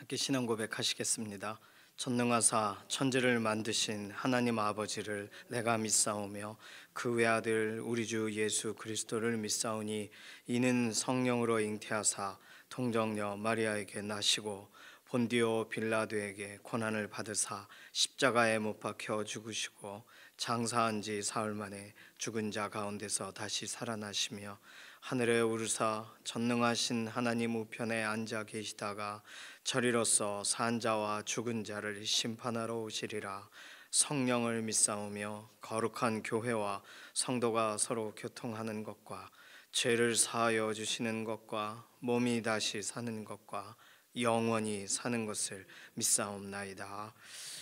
함께 신앙 고백하시겠습니다. 전능하사 천지를 만드신 하나님 아버지를 내가 믿사오며 그 외아들 우리 주 예수 그리스도를 믿사오니 이는 성령으로 잉태하사 통정녀 마리아에게 나시고 본디오 빌라도에게 고난을 받으사 십자가에 못 박혀 죽으시고 장사한 지 사흘 만에 죽은 자 가운데서 다시 살아나시며 하늘에 오르사 전능하신 하나님 우편에 앉아 계시다가 저리로서 산 자와 죽은 자를 심판하러 오시리라. 성령을 믿사오며 거룩한 교회와 성도가 서로 교통하는 것과 죄를 사하여 주시는 것과 몸이 다시 사는 것과 영원히 사는 것을 믿사옵나이다.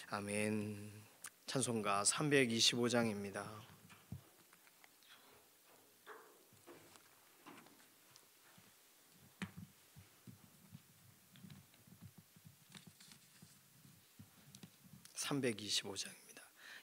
아멘. 찬송가 325장입니다.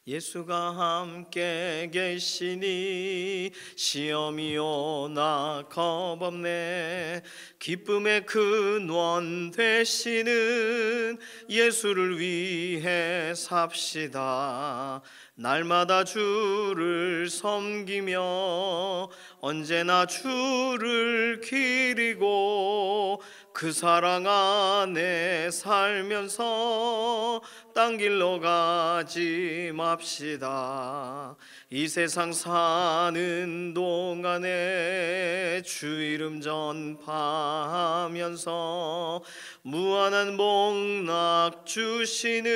예수가 함께 계시니 시험이 오나 겁없네. 기쁨의 근원 되시는 예수를 위해 삽시다. 날마다 주를 섬기며 언제나 주를 기리고 그 사랑 안에 살면서 딴 길로 가지 맙시다. 이 세상 사는 동안에 주 이름 전파하면서 무한한 복락 주시는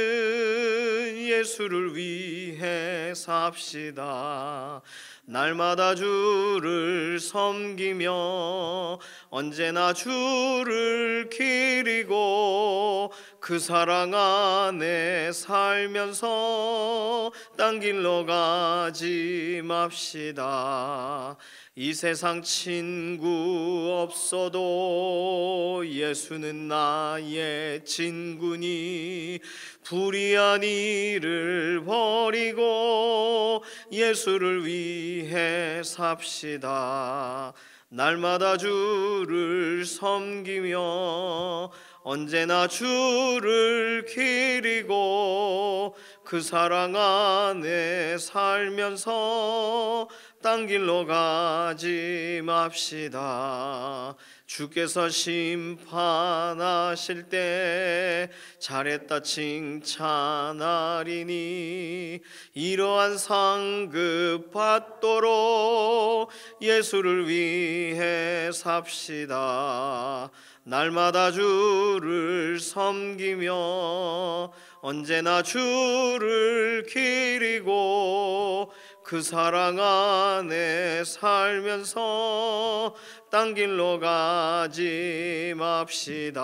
예수를 위해 삽시다. 날마다 주를 섬기며 언제나 주를 기리고 그 사랑 안에 살면서 딴 길로 가지 맙시다. 이 세상 친구 없어도 예수는 나의 친구니 불의한 일을 버리고 예수를 위해 삽시다. 날마다 주를 섬기며 언제나 주를 기리고 그 사랑 안에 살면서 딴 길로 가지 맙시다. 주께서 심판하실 때 잘했다 칭찬하리니 이러한 상급 받도록 예수를 위해 삽시다. 날마다 주를 섬기며 언제나 주를 기리고 그 사랑 안에 살면서 딴 길로 가지 맙시다.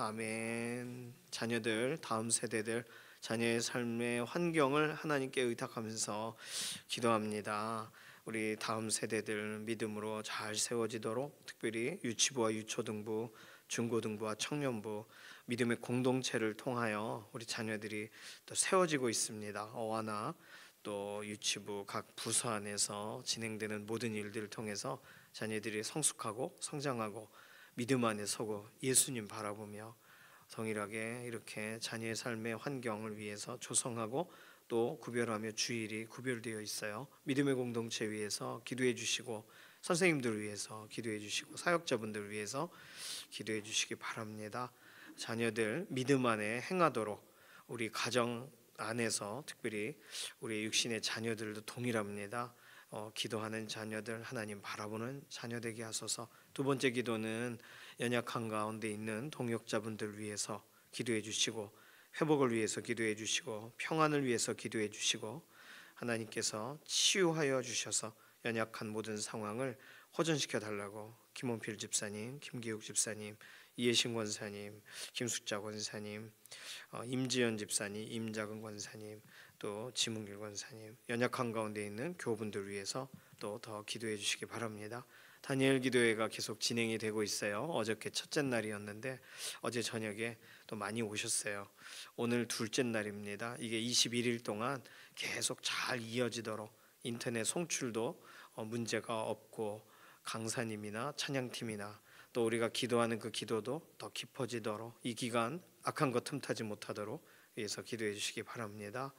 아멘. 자녀들, 다음 세대들, 자녀의 삶의 환경을 하나님께 의탁하면서 기도합니다. 우리 다음 세대들 믿음으로 잘 세워지도록 특별히 유치부와 유초등부, 중고등부와 청년부 믿음의 공동체를 통하여 우리 자녀들이 또 세워지고 있습니다. 어와나 또 유치부 각 부서 안에서 진행되는 모든 일들을 통해서 자녀들이 성숙하고 성장하고 믿음 안에 서고 예수님 바라보며 동일하게 이렇게 자녀의 삶의 환경을 위해서 조성하고 또 구별하며 주일이 구별되어 있어요. 믿음의 공동체 위해서 기도해 주시고 선생님들을 위해서 기도해 주시고 사역자분들을 위해서 기도해 주시기 바랍니다. 자녀들 믿음 안에 행하도록 우리 가정 안에서 특별히 우리 육신의 자녀들도 동일합니다. 기도하는 자녀들 하나님 바라보는 자녀 되게 하소서. 두 번째 기도는 연약한 가운데 있는 동역자분들 위해서 기도해 주시고 회복을 위해서 기도해 주시고 평안을 위해서 기도해 주시고 하나님께서 치유하여 주셔서 연약한 모든 상황을 호전시켜 달라고 김원필 집사님, 김기욱 집사님, 이해신 권사님, 김숙자 권사님, 임지연 집사님, 임자근 권사님, 또 지문길 권사님 연약한 가운데 있는 교우분들 위해서 또 더 기도해 주시기 바랍니다. 다니엘 기도회가 계속 진행이 되고 있어요. 어저께 첫째 날이었는데 어제 저녁에 또 많이 오셨어요. 오늘 둘째 날입니다. 이게 21일 동안 계속 잘 이어지도록 인터넷 송출도 문제가 없고 강사님이나 찬양팀이나 또 우리가 기도하는 그 기도도 더 깊어지도록 이 기간 악한 것 틈타지 못하도록 위해서 기도해 주시기 바랍니다.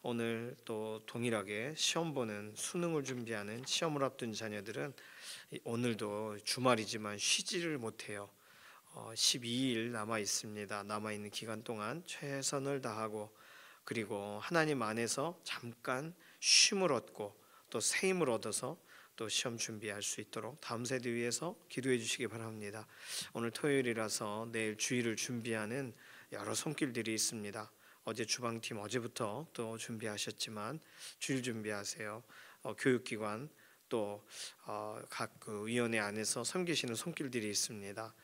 오늘 또 동일하게 시험 보는 수능을 준비하는 시험을 앞둔 자녀들은 오늘도 주말이지만 쉬지를 못해요. 12일 남아 있습니다. 남아 있는 기간 동안 최선을 다하고 그리고 하나님 안에서 잠깐 쉼을 얻고 또 새 힘을 얻어서 또 시험 준비할 수 있도록 다음 세대 위해서 기도해 주시기 바랍니다. 오늘 토요일이라서 내일 주일을 준비하는 여러 손길들이 있습니다. 어제 주방팀 어제부터 또 준비하셨지만 주일 준비하세요. 교육기관 또 각 그 위원회 안에서 섬기시는 손길들이 있습니다.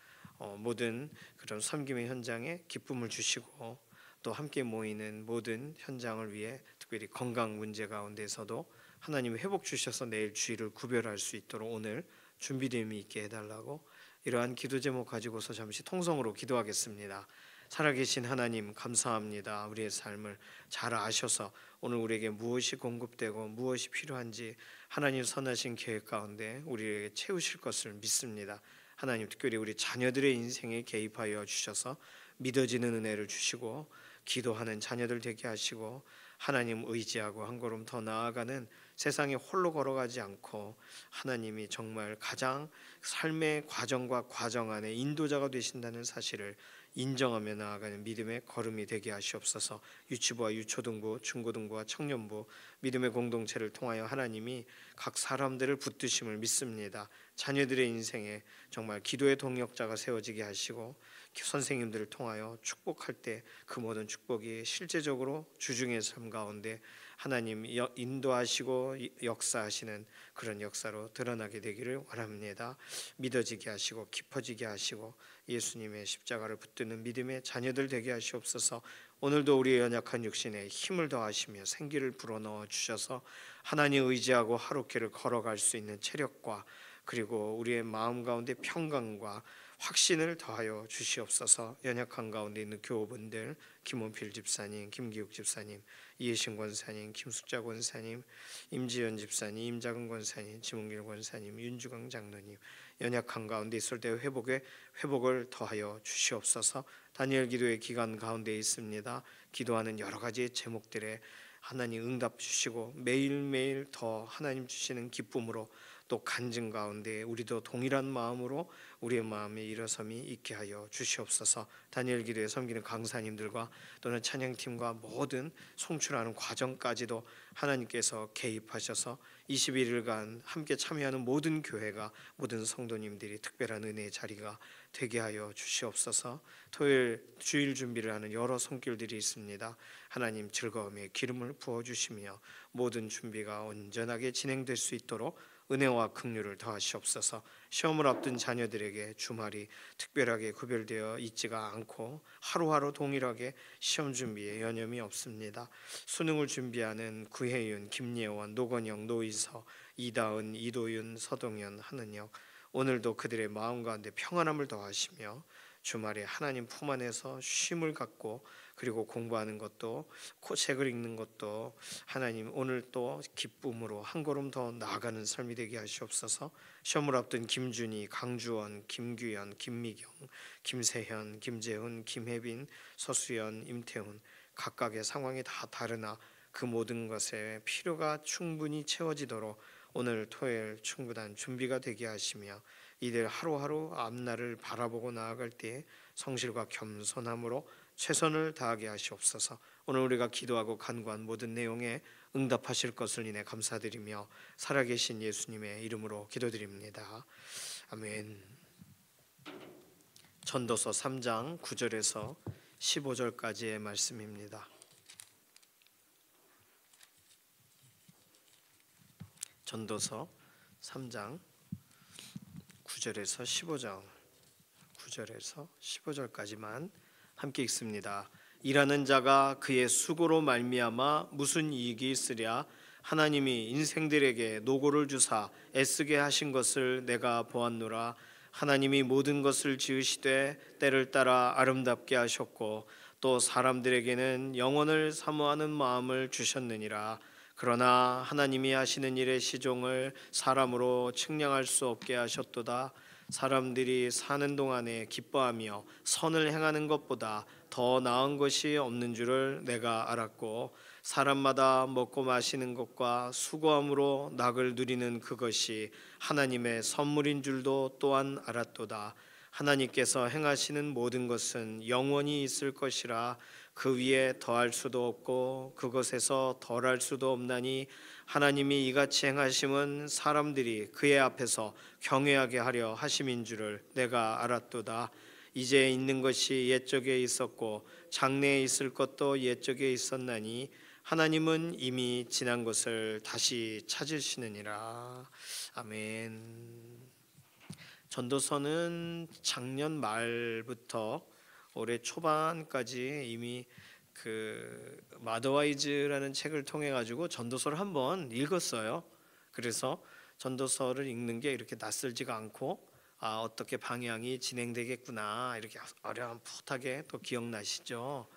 모든 그런 섬김의 현장에 기쁨을 주시고 또 함께 모이는 모든 현장을 위해 특별히 건강 문제 가운데서도 하나님의 회복 주셔서 내일 주일을 구별할 수 있도록 오늘 준비됨이 있게 해달라고 이러한 기도 제목 가지고서 잠시 통성으로 기도하겠습니다. 살아계신 하나님 감사합니다. 우리의 삶을 잘 아셔서 오늘 우리에게 무엇이 공급되고 무엇이 필요한지 하나님 선하신 계획 가운데 우리에게 채우실 것을 믿습니다. 하나님 특별히 우리 자녀들의 인생에 개입하여 주셔서 믿어지는 은혜를 주시고 기도하는 자녀들 되게 하시고 하나님 의지하고 한 걸음 더 나아가는 세상에 홀로 걸어가지 않고 하나님이 정말 가장 삶의 과정과 과정 안에 인도자가 되신다는 사실을 인정하며 나아가는 믿음의 걸음이 되게 하시옵소서. 유치부와 유초등부, 중고등부와 청년부 믿음의 공동체를 통하여 하나님이 각 사람들을 붙드심을 믿습니다. 자녀들의 인생에 정말 기도의 동역자가 세워지게 하시고 선생님들을 통하여 축복할 때 그 모든 축복이 실제적으로 주중의 삶 가운데 하나님 인도하시고 역사하시는 그런 역사로 드러나게 되기를 원합니다. 믿어지게 하시고 깊어지게 하시고 예수님의 십자가를 붙드는 믿음의 자녀들 되게 하시옵소서. 오늘도 우리의 연약한 육신에 힘을 더하시며 생기를 불어넣어 주셔서 하나님 의지하고 하루길을 걸어갈 수 있는 체력과 그리고 우리의 마음 가운데 평강과 확신을 더하여 주시옵소서. 연약한 가운데 있는 교우분들 김원필 집사님, 김기욱 집사님, 이해신 권사님, 김숙자 권사님, 임지연 집사님, 임작은 권사님, 지문길 권사님, 윤주강 장로님 연약한 가운데 있을 때 회복을 더하여 주시옵소서. 다니엘 기도의 기간 가운데 있습니다. 기도하는 여러 가지 제목들에 하나님 응답 주시고 매일매일 더 하나님 주시는 기쁨으로 또 간증 가운데 우리도 동일한 마음으로 우리의 마음에 일어섬이 있게 하여 주시옵소서. 다니엘 기도에 섬기는 강사님들과 또는 찬양팀과 모든 송출하는 과정까지도 하나님께서 개입하셔서 21일간 함께 참여하는 모든 교회가 모든 성도님들이 특별한 은혜의 자리가 되게 하여 주시옵소서. 토요일 주일 준비를 하는 여러 손길들이 있습니다. 하나님 즐거움에 기름을 부어주시며 모든 준비가 온전하게 진행될 수 있도록 은혜와 긍휼을 더하시옵소서. 시험을 앞둔 자녀들에게 주말이 특별하게 구별되어 있지가 않고 하루하루 동일하게 시험 준비에 여념이 없습니다. 수능을 준비하는 구혜윤, 김예원, 노건영, 노이서, 이다은, 이도윤, 서동현, 한은혁 오늘도 그들의 마음 가운데 평안함을 더하시며 주말에 하나님 품 안에서 쉼을 갖고 그리고 공부하는 것도 책을 읽는 것도 하나님 오늘 또 기쁨으로 한 걸음 더 나아가는 삶이 되게 하시옵소서. 시험을 앞둔 김준희, 강주원, 김규현, 김미경, 김세현, 김재훈, 김혜빈, 서수연, 임태훈 각각의 상황이 다 다르나 그 모든 것에 필요가 충분히 채워지도록 오늘 토요일 충분한 준비가 되게 하시며 이들 하루하루 앞날을 바라보고 나아갈 때에 성실과 겸손함으로 최선을 다하게 하시옵소서. 오늘 우리가 기도하고 간구한 모든 내용에 응답하실 것을 인해 감사드리며 살아계신 예수님의 이름으로 기도드립니다. 아멘. 전도서 3장 9절에서 15절까지의 말씀입니다. 전도서 3장 9절에서 15절까지만 함께 읽습니다. 일하는 자가 그의 수고로 말미암아 무슨 이익이 있으랴. 하나님이 인생들에게 노고를 주사 애쓰게 하신 것을 내가 보았노라. 하나님이 모든 것을 지으시되 때를 따라 아름답게 하셨고 또 사람들에게는 영원을 사모하는 마음을 주셨느니라. 그러나 하나님이 하시는 일의 시종을 사람으로 측량할 수 없게 하셨도다. 사람들이 사는 동안에 기뻐하며 선을 행하는 것보다 더 나은 것이 없는 줄을 내가 알았고 사람마다 먹고 마시는 것과 수고함으로 낙을 누리는 그것이 하나님의 선물인 줄도 또한 알았도다. 하나님께서 행하시는 모든 것은 영원히 있을 것이라 그 위에 더할 수도 없고 그것에서 덜할 수도 없나니 하나님이 이같이 행하심은 사람들이 그의 앞에서 경외하게 하려 하심인 줄을 내가 알았도다. 이제 있는 것이 옛적에 있었고 장래에 있을 것도 옛적에 있었나니 하나님은 이미 지난 것을 다시 찾으시느니라. 아멘. 전도서는 작년 말부터 올해 초반까지 이미 그 마더와이즈라는 책을 통해 가지고 전도서를 한번 읽었어요. 그래서 전도서를 읽는 게 이렇게 낯설지가 않고 어떻게 방향이 진행되겠구나 이렇게 어렴풋하게 또 기억나시죠?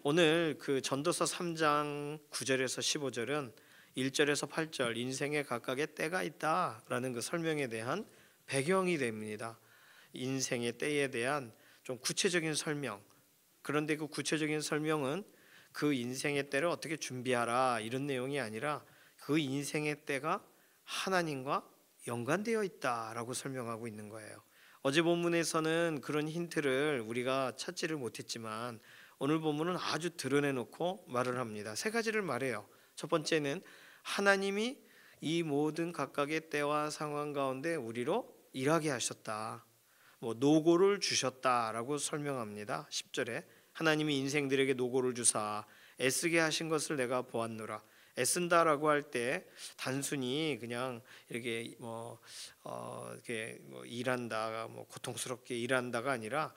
오늘 그 전도서 3장 9절에서 15절은 1절에서 8절 인생에 각각의 때가 있다라는 그 설명에 대한 배경이 됩니다. 인생의 때에 대한 좀 구체적인 설명. 그런데 그 구체적인 설명은 그 인생의 때를 어떻게 준비하라 이런 내용이 아니라 그 인생의 때가 하나님과 연관되어 있다라고 설명하고 있는 거예요. 어제 본문에서는 그런 힌트를 우리가 찾지를 못했지만 오늘 본문은 아주 드러내놓고 말을 합니다. 세 가지를 말해요. 첫 번째는 하나님이 이 모든 각각의 때와 상황 가운데 우리로 일하게 하셨다. 노고를 주셨다라고 설명합니다. 10절에 하나님이 인생들에게 노고를 주사 애쓰게 하신 것을 내가 보았노라. 애쓴다라고 할 때 단순히 그냥 이렇게 이렇게 일한다, 고통스럽게 일한다가 아니라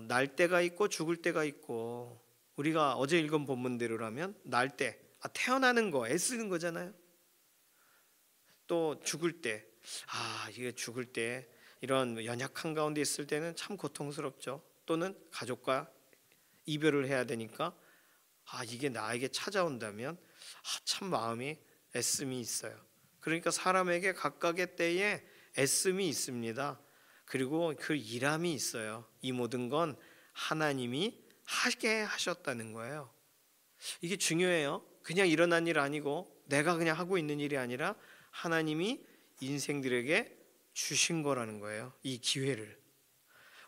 날 때가 있고 죽을 때가 있고 우리가 어제 읽은 본문대로라면 날 때 태어나는 거 애쓰는 거잖아요. 또 죽을 때 이게 죽을 때 이런 연약한 가운데 있을 때는 참 고통스럽죠. 또는 가족과 이별을 해야 되니까 이게 나에게 찾아온다면 참 마음이 애씀이 있어요. 그러니까 사람에게 각각의 때에 애씀이 있습니다. 그리고 그 일함이 있어요. 이 모든 건 하나님이 하게 하셨다는 거예요. 이게 중요해요. 그냥 일어난 일 아니고 내가 그냥 하고 있는 일이 아니라 하나님이 인생들에게 주신 거라는 거예요. 이 기회를.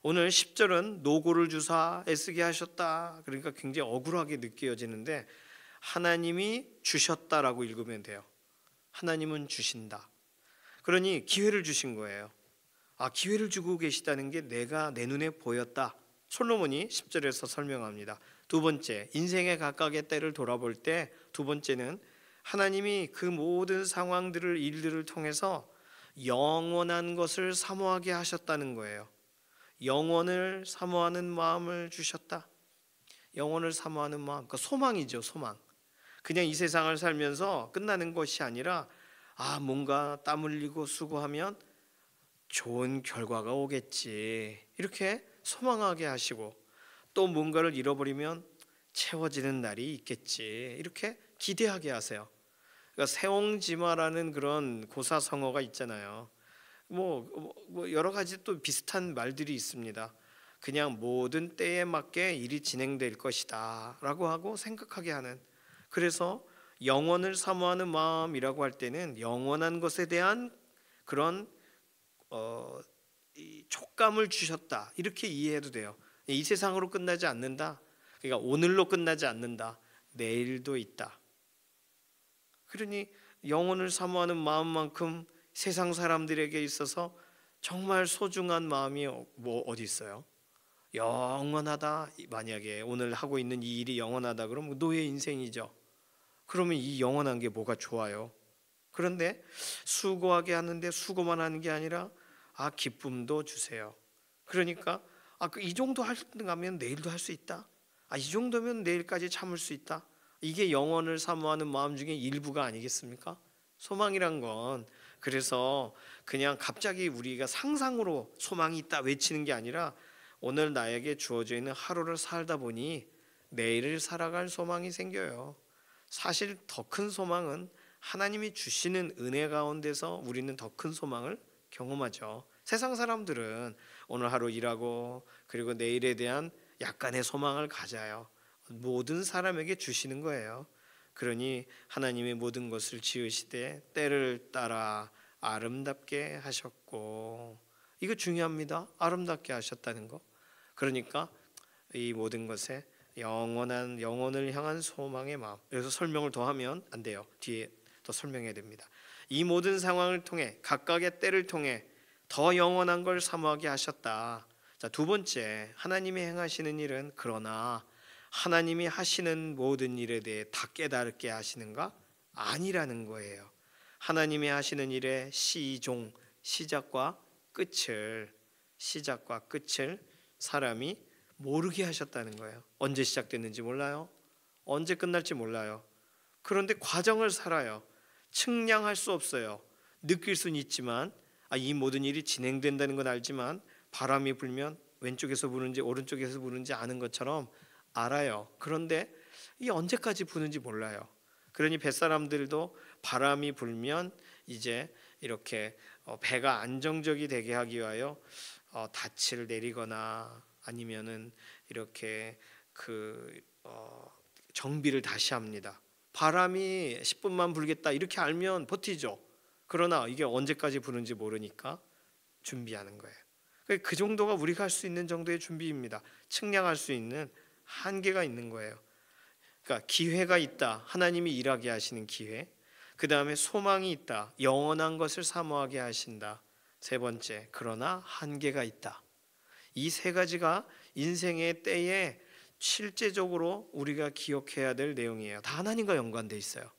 오늘 10절은 노고를 주사 애쓰게 하셨다. 그러니까 굉장히 억울하게 느껴지는데 하나님이 주셨다라고 읽으면 돼요. 하나님은 주신다. 그러니 기회를 주신 거예요. 기회를 주고 계시다는 게 내가 내 눈에 보였다. 솔로몬이 10절에서 설명합니다. 두 번째, 인생의 각각의 때를 돌아볼 때 두 번째는 하나님이 그 모든 상황들을 일들을 통해서 영원한 것을 사모하게 하셨다는 거예요. 영원을 사모하는 마음을 주셨다. 영원을 사모하는 마음, 그러니까 소망이죠, 소망. 그냥 이 세상을 살면서 끝나는 것이 아니라 뭔가 땀 흘리고 수고하면 좋은 결과가 오겠지 이렇게 소망하게 하시고 또 뭔가를 잃어버리면 채워지는 날이 있겠지 이렇게 기대하게 하세요. 그러니까 세옹지마라는 그런 고사성어가 있잖아요. 여러 가지 또 비슷한 말들이 있습니다. 그냥 모든 때에 맞게 일이 진행될 것이다 라고 하고 생각하게 하는. 그래서 영원을 사모하는 마음이라고 할 때는 영원한 것에 대한 그런 이 촉감을 주셨다 이렇게 이해해도 돼요. 이 세상으로 끝나지 않는다. 그러니까 오늘로 끝나지 않는다. 내일도 있다. 그러니 영혼을 사모하는 마음만큼 세상 사람들에게 있어서 정말 소중한 마음이 어디 있어요? 영원하다. 만약에 오늘 하고 있는 이 일이 영원하다 그러면 노예 인생이죠. 그러면 이 영원한 게 뭐가 좋아요? 그런데 수고하게 하는데 수고만 하는 게 아니라 기쁨도 주세요. 그러니까 이 정도 하면 내일도 할 수 있다. 이 정도면 내일까지 참을 수 있다. 이게 영원을 사모하는 마음 중에 일부가 아니겠습니까? 소망이란 건 그래서 그냥 갑자기 우리가 상상으로 소망이 있다 외치는 게 아니라 오늘 나에게 주어져 있는 하루를 살다 보니 내일을 살아갈 소망이 생겨요. 사실 더 큰 소망은 하나님이 주시는 은혜 가운데서 우리는 더 큰 소망을 경험하죠. 세상 사람들은 오늘 하루 일하고 그리고 내일에 대한 약간의 소망을 가져요. 모든 사람에게 주시는 거예요. 그러니 하나님이 모든 것을 지으시되 때를 따라 아름답게 하셨고, 이거 중요합니다. 아름답게 하셨다는 거. 그러니까 이 모든 것에 영원한 영혼을 향한 소망의 마음. 여기서 설명을 더 하면 안 돼요. 뒤에 더 설명해야 됩니다. 이 모든 상황을 통해 각각의 때를 통해 더 영원한 걸 사모하게 하셨다. 자, 두 번째, 하나님이 행하시는 일은 그러나 하나님이 하시는 모든 일에 대해 다 깨닫게 하시는가? 아니라는 거예요. 하나님이 하시는 일의 시작과 끝을 사람이 모르게 하셨다는 거예요. 언제 시작됐는지 몰라요. 언제 끝날지 몰라요. 그런데 과정을 살아요. 측량할 수 없어요. 느낄 수는 있지만 이 모든 일이 진행된다는 건 알지만 바람이 불면 왼쪽에서 부는지 오른쪽에서 부는지 아는 것처럼 알아요. 그런데 이 언제까지 부는지 몰라요. 그러니 뱃사람들도 바람이 불면 이제 이렇게 배가 안정적이 되게 하기 위하여 닻을 내리거나 아니면은 이렇게 정비를 다시 합니다. 바람이 10분만 불겠다 이렇게 알면 버티죠. 그러나 이게 언제까지 부는지 모르니까 준비하는 거예요. 그 정도가 우리가 할 수 있는 정도의 준비입니다. 측량할 수 있는 한계가 있는 거예요. 그러니까 기회가 있다. 하나님이 일하게 하시는 기회. 그 다음에 소망이 있다. 영원한 것을 사모하게 하신다. 세 번째, 그러나 한계가 있다. 이 세 가지가 인생의 때에 실제적으로 우리가 기억해야 될 내용이에요. 다 하나님과 연관돼 있어요.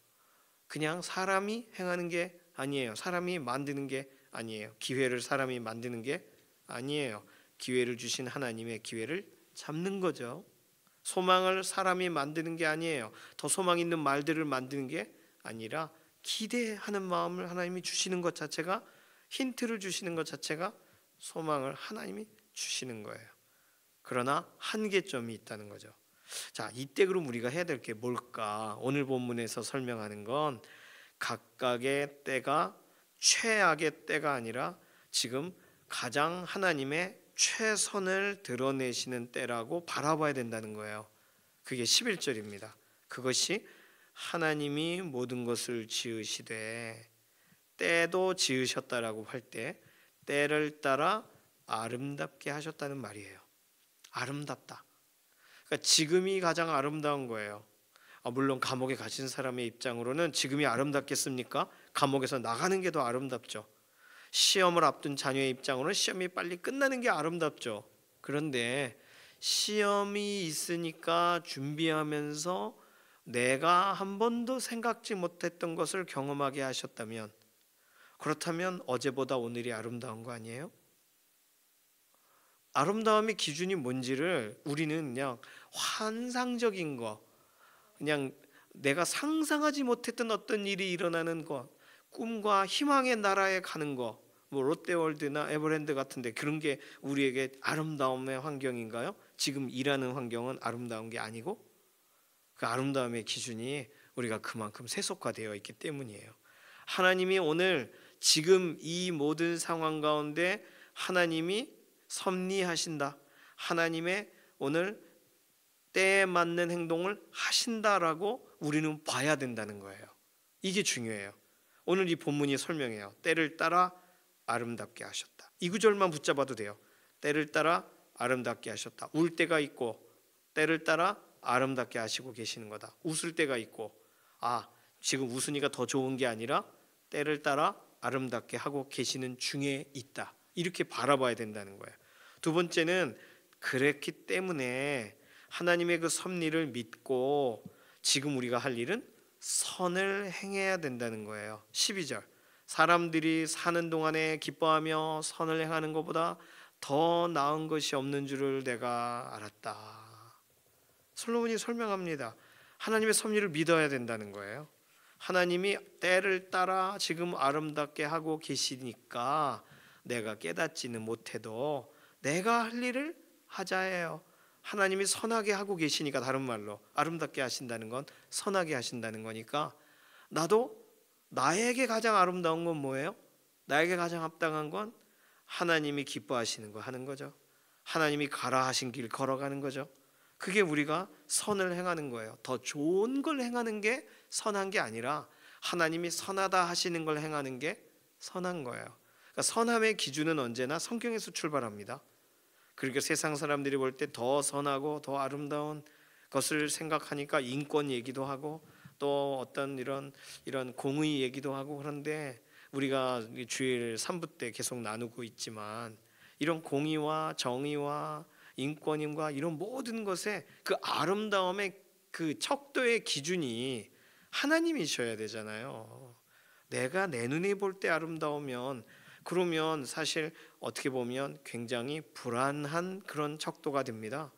그냥 사람이 행하는 게 아니에요. 사람이 만드는 게 아니에요. 기회를 사람이 만드는 게 아니에요. 기회를 주신 하나님의 기회를 잡는 거죠. 소망을 사람이 만드는 게 아니에요. 더 소망 있는 말들을 만드는 게 아니라 기대하는 마음을 하나님이 주시는 것 자체가, 힌트를 주시는 것 자체가 소망을 하나님이 주시는 거예요. 그러나 한계점이 있다는 거죠. 자, 이때 그럼 우리가 해야 될 게 뭘까? 오늘 본문에서 설명하는 건 각각의 때가 최악의 때가 아니라 지금 가장 하나님의 최선을 드러내시는 때라고 바라봐야 된다는 거예요. 그게 11절입니다. 그것이 하나님이 모든 것을 지으시되 때도 지으셨다라고 할 때 때를 따라 아름답게 하셨다는 말이에요. 아름답다. 그러니까 지금이 가장 아름다운 거예요. 물론 감옥에 갇힌 사람의 입장으로는 지금이 아름답겠습니까? 감옥에서 나가는 게 더 아름답죠. 시험을 앞둔 자녀의 입장으로는 시험이 빨리 끝나는 게 아름답죠. 그런데 시험이 있으니까 준비하면서 내가 한 번도 생각지 못했던 것을 경험하게 하셨다면, 그렇다면 어제보다 오늘이 아름다운 거 아니에요? 아름다움의 기준이 뭔지를 우리는 그냥 환상적인 거, 그냥 내가 상상하지 못했던 어떤 일이 일어나는 것, 꿈과 희망의 나라에 가는 거, 뭐 롯데월드나 에버랜드 같은데 그런 게 우리에게 아름다움의 환경인가요? 지금 일하는 환경은 아름다운 게 아니고, 그 아름다움의 기준이 우리가 그만큼 세속화되어 있기 때문이에요. 하나님이 오늘 지금 이 모든 상황 가운데 하나님이 섭리하신다, 하나님의 오늘 때에 맞는 행동을 하신다라고 우리는 봐야 된다는 거예요. 이게 중요해요. 오늘 이 본문이 설명해요. 때를 따라 아름답게 하셨다. 이 구절만 붙잡아도 돼요. 때를 따라 아름답게 하셨다. 울 때가 있고 때를 따라 아름답게 하시고 계시는 거다. 웃을 때가 있고 지금 웃으니까 더 좋은 게 아니라 때를 따라 아름답게 하고 계시는 중에 있다. 이렇게 바라봐야 된다는 거예요. 두 번째는 그랬기 때문에 하나님의 그 섭리를 믿고 지금 우리가 할 일은 선을 행해야 된다는 거예요. 12절, 사람들이 사는 동안에 기뻐하며 선을 행하는 것보다 더 나은 것이 없는 줄을 내가 알았다. 솔로몬이 설명합니다. 하나님의 섭리를 믿어야 된다는 거예요. 하나님이 때를 따라 지금 아름답게 하고 계시니까 내가 깨닫지는 못해도 내가 할 일을 하자예요. 하나님이 선하게 하고 계시니까, 다른 말로 아름답게 하신다는 건 선하게 하신다는 거니까 나도 나에게 가장 아름다운 건 뭐예요? 나에게 가장 합당한 건 하나님이 기뻐하시는 거 하는 거죠. 하나님이 가라 하신 길 걸어가는 거죠. 그게 우리가 선을 행하는 거예요. 더 좋은 걸 행하는 게 선한 게 아니라 하나님이 선하다 하시는 걸 행하는 게 선한 거예요. 그러니까 선함의 기준은 언제나 성경에서 출발합니다. 그러니까 세상 사람들이 볼 때 더 선하고 더 아름다운 것을 생각하니까 인권 얘기도 하고 또 어떤 이런 공의 얘기도 하고, 그런데 우리가 주일 3부 때 계속 나누고 있지만 이런 공의와 정의와 인권임과 이런 모든 것에 그 아름다움의 그 척도의 기준이 하나님이셔야 되잖아요. 내가 내 눈에 볼 때 아름다우면 그러면 사실 어떻게 보면 굉장히 불안한 그런 척도가 됩니다.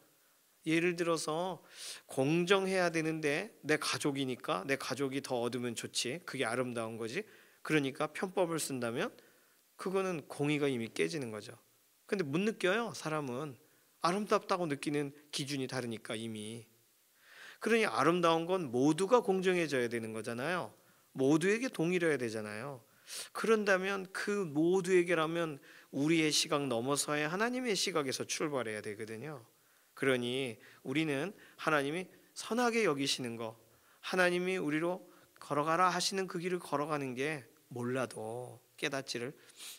예를 들어서 공정해야 되는데 내 가족이니까 내 가족이 더 얻으면 좋지, 그게 아름다운 거지. 그러니까 편법을 쓴다면 그거는 공의가 이미 깨지는 거죠. 근데 못 느껴요. 사람은 아름답다고 느끼는 기준이 다르니까 이미. 그러니 아름다운 건 모두가 공정해져야 되는 거잖아요. 모두에게 동일해야 되잖아요. 그런다면 그 모두에게라면 우리의 시각 넘어서야 하나님의 시각에서 출발해야 되거든요. 그러니 우리는 하나님이 선하게 여기시는 거, 하나님이 우리로 걸어가라 하시는 그 길을 걸어가는 게 몰라도 깨닫지를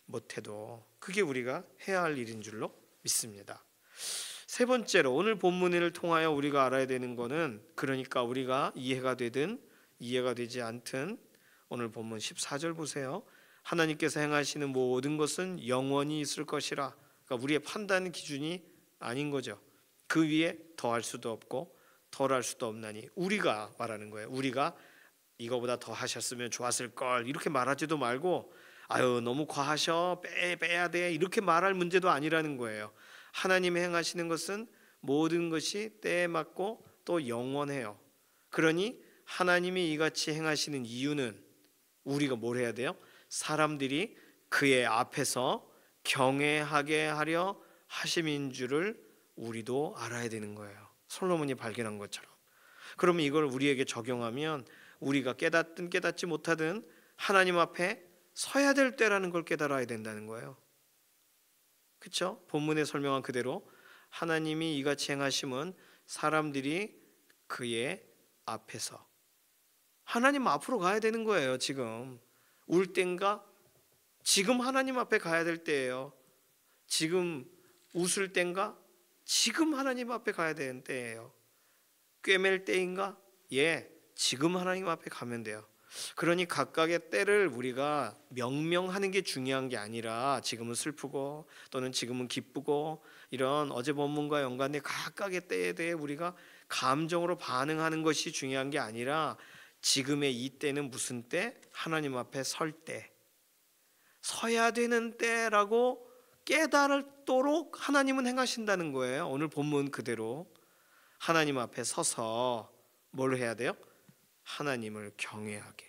못해도 그게 우리가 해야 할 일인 줄로 믿습니다. 세 번째로 오늘 본문을 통하여 우리가 알아야 되는 것은, 그러니까 우리가 이해가 되든 이해가 되지 않든 오늘 본문 14절 보세요. 하나님께서 행하시는 모든 것은 영원히 있을 것이라. 그러니까 우리의 판단 기준이 아닌 거죠. 그 위에 더할 수도 없고 덜할 수도 없나니, 우리가 말하는 거예요. 우리가 이거보다 더 하셨으면 좋았을 걸 이렇게 말하지도 말고 아유 너무 과하셔 빼야 돼 이렇게 말할 문제도 아니라는 거예요. 하나님이 행하시는 것은 모든 것이 때에 맞고 또 영원해요. 그러니 하나님이 이같이 행하시는 이유는 우리가 뭘 해야 돼요? 사람들이 그의 앞에서 경외하게 하려 하심인 줄을 우리도 알아야 되는 거예요. 솔로몬이 발견한 것처럼. 그러면 이걸 우리에게 적용하면 우리가 깨닫든 깨닫지 못하든 하나님 앞에 서야 될 때라는 걸 깨달아야 된다는 거예요. 그렇죠? 본문에 설명한 그대로 하나님이 이같이 행하심은 사람들이 그의 앞에서, 하나님 앞으로 가야 되는 거예요. 지금 울 땐가? 지금 하나님 앞에 가야 될 때예요. 지금 웃을 땐가? 지금 하나님 앞에 가야 되는 때예요. 꿰맬 때인가? 예, 지금 하나님 앞에 가면 돼요. 그러니 각각의 때를 우리가 명명하는 게 중요한 게 아니라 지금은 슬프고 또는 지금은 기쁘고 이런 어제 본문과 연관된 각각의 때에 대해 우리가 감정으로 반응하는 것이 중요한 게 아니라 지금의 이 때는 무슨 때? 하나님 앞에 설 때, 서야 되는 때라고 깨달도록 하나님은 행하신다는 거예요. 오늘 본문 그대로 하나님 앞에 서서 뭘 해야 돼요? 하나님을 경외하게,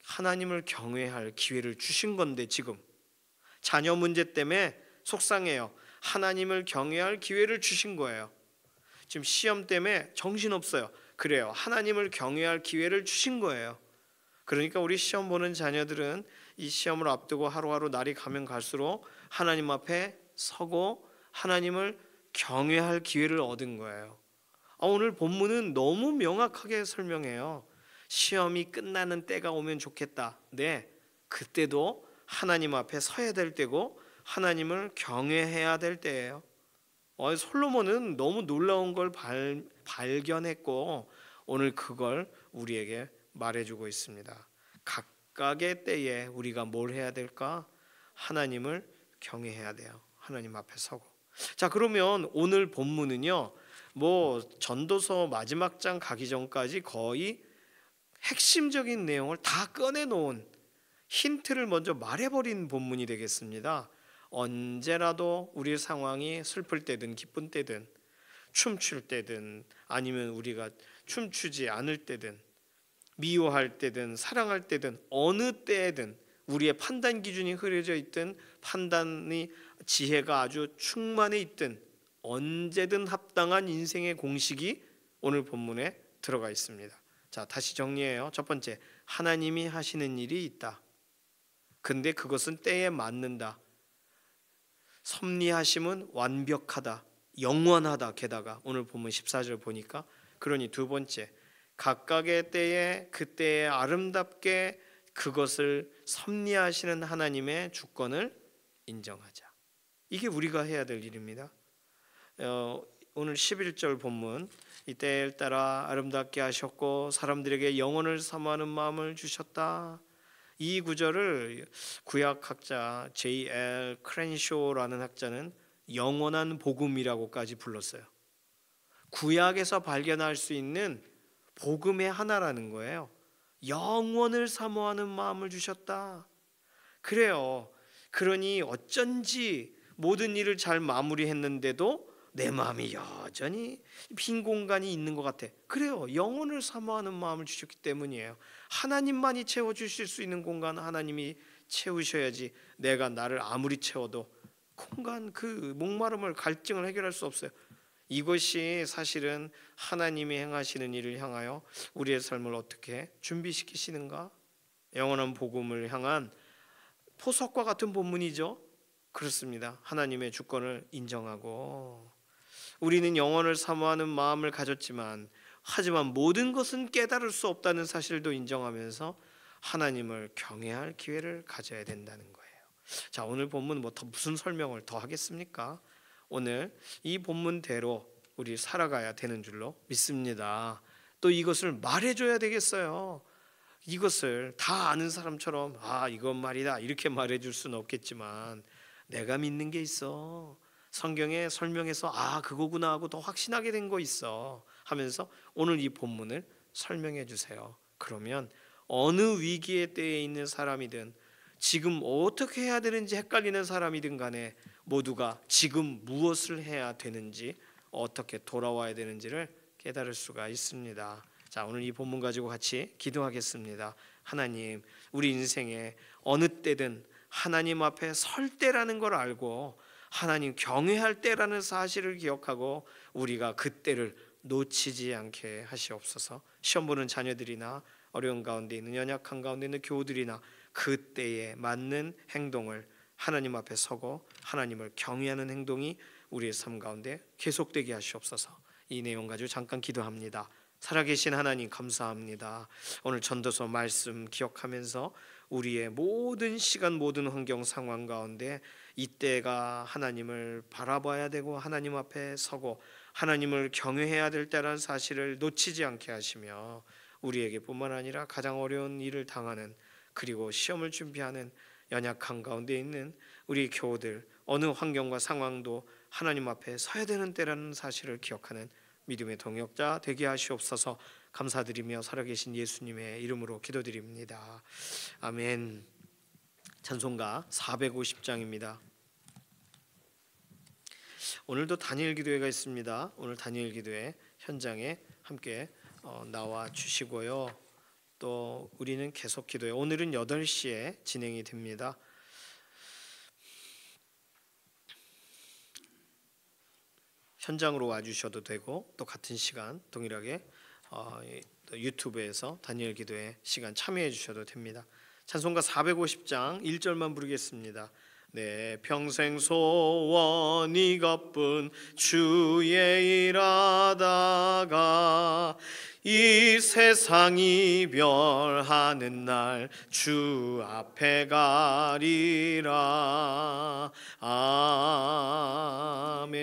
하나님을 경외할 기회를 주신 건데 지금 자녀 문제 때문에 속상해요. 하나님을 경외할 기회를 주신 거예요. 지금 시험 때문에 정신없어요. 그래요. 하나님을 경외할 기회를 주신 거예요. 그러니까 우리 시험 보는 자녀들은 이 시험을 앞두고 하루하루 날이 가면 갈수록 하나님 앞에 서고 하나님을 경외할 기회를 얻은 거예요. 오늘 본문은 너무 명확하게 설명해요. 시험이 끝나는 때가 오면 좋겠다. 네, 그때도 하나님 앞에 서야 될 때고 하나님을 경외해야 될 때예요. 솔로몬은 너무 놀라운 걸 발견했고 오늘 그걸 우리에게 말해주고 있습니다. 각각의 때에 우리가 뭘 해야 될까? 하나님을 경외해야 돼요. 하나님 앞에 서고. 자, 그러면 오늘 본문은요, 전도서 마지막 장 가기 전까지 거의 핵심적인 내용을 다 꺼내놓은 힌트를 먼저 말해버린 본문이 되겠습니다. 언제라도 우리 상황이 슬플 때든 기쁜 때든 춤출 때든 아니면 우리가 춤추지 않을 때든 미워할 때든 사랑할 때든 어느 때에든 우리의 판단 기준이 흐려져 있든 판단이 지혜가 아주 충만해 있든 언제든 합당한 인생의 공식이 오늘 본문에 들어가 있습니다. 자, 다시 정리해요. 첫 번째, 하나님이 하시는 일이 있다. 근데 그것은 때에 맞는다. 섭리하심은 완벽하다, 영원하다. 게다가 오늘 본문 14절 보니까 그러니 두 번째, 각각의 때에 그때에 아름답게 그것을 섭리하시는 하나님의 주권을 인정하자. 이게 우리가 해야 될 일입니다. 오늘 11절 본문, 이때를 따라 아름답게 하셨고 사람들에게 영혼을 사모하는 마음을 주셨다. 이 구절을 구약학자 J.L. 크랜쇼라는 학자는 영원한 복음이라고까지 불렀어요. 구약에서 발견할 수 있는 복음의 하나라는 거예요. 영원을 사모하는 마음을 주셨다. 그래요. 그러니 어쩐지 모든 일을 잘 마무리했는데도 내 마음이 여전히 빈 공간이 있는 것 같아. 그래요. 영혼을 사모하는 마음을 주셨기 때문이에요. 하나님만이 채워주실 수 있는 공간 하나님이 채우셔야지, 내가 나를 아무리 채워도 공간 그 목마름을, 갈증을 해결할 수 없어요. 이것이 사실은 하나님이 행하시는 일을 향하여 우리의 삶을 어떻게 준비시키시는가? 영원한 복음을 향한 포석과 같은 본문이죠. 그렇습니다. 하나님의 주권을 인정하고 우리는 영혼을 사모하는 마음을 가졌지만, 하지만 모든 것은 깨달을 수 없다는 사실도 인정하면서 하나님을 경외할 기회를 가져야 된다는 거예요. 자, 오늘 본문 무슨 설명을 더 하겠습니까? 오늘 이 본문대로 우리 살아가야 되는 줄로 믿습니다. 또 이것을 말해줘야 되겠어요. 이것을 다 아는 사람처럼 이건 말이다 이렇게 말해줄 수는 없겠지만, 내가 믿는 게 있어, 성경에 설명해서 그거구나 하고 더 확신하게 된 거 있어 하면서 오늘 이 본문을 설명해 주세요. 그러면 어느 위기의 때에 있는 사람이든, 지금 어떻게 해야 되는지 헷갈리는 사람이든 간에 모두가 지금 무엇을 해야 되는지, 어떻게 돌아와야 되는지를 깨달을 수가 있습니다. 자, 오늘 이 본문 가지고 같이 기도하겠습니다. 하나님, 우리 인생에 어느 때든 하나님 앞에 설 때라는 걸 알고 하나님 경외할 때라는 사실을 기억하고 우리가 그 때를 놓치지 않게 하시옵소서. 시험 보는 자녀들이나 어려운 가운데 있는, 연약한 가운데 있는 교우들이나 그 때에 맞는 행동을, 하나님 앞에 서고 하나님을 경외하는 행동이 우리의 삶 가운데 계속되게 하시옵소서. 이 내용 가지고 잠깐 기도합니다. 살아계신 하나님 감사합니다. 오늘 전도서 말씀 기억하면서 우리의 모든 시간, 모든 환경 상황 가운데 이때가 하나님을 바라봐야 되고 하나님 앞에 서고 하나님을 경외해야 될 때라는 사실을 놓치지 않게 하시며, 우리에게 뿐만 아니라 가장 어려운 일을 당하는, 그리고 시험을 준비하는 연약한 가운데 있는 우리 교우들, 어느 환경과 상황도 하나님 앞에 서야 되는 때라는 사실을 기억하는 믿음의 동역자 되게 하시옵소서. 감사드리며 살아계신 예수님의 이름으로 기도드립니다. 아멘. 찬송가 450장입니다. 오늘도 다니엘 기도회가 있습니다. 오늘 다니엘 기도회 현장에 함께 나와 주시고요. 또 우리는 계속 기도회, 오늘은 8시에 진행이 됩니다. 현장으로 와주셔도 되고, 또 같은 시간 동일하게 유튜브에서 다니엘 기도회 시간 참여해 주셔도 됩니다. 찬송가 450장 1절만 부르겠습니다. 내 평생 소원 이것뿐, 주의 일하다가 이 세상 이별하는 날 주 앞에 가리라. 아멘.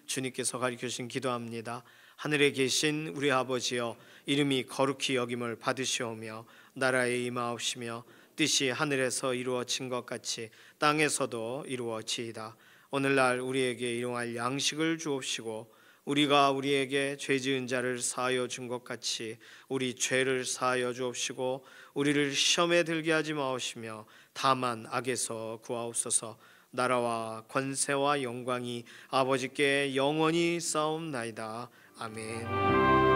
주님께서 가르쳐주신 기도합니다. 하늘에 계신 우리 아버지여, 이름이 거룩히 여김을 받으시오며 나라에 임하옵시며 뜻이 하늘에서 이루어진 것 같이 땅에서도 이루어지이다. 오늘날 우리에게 일용할 양식을 주옵시고, 우리가 우리에게 죄 지은 자를 사하여 준 것 같이 우리 죄를 사하여 주옵시고, 우리를 시험에 들게 하지 마옵시며 다만 악에서 구하옵소서. 나라와 권세와 영광이 아버지께 영원히 싸움나이다. 아멘.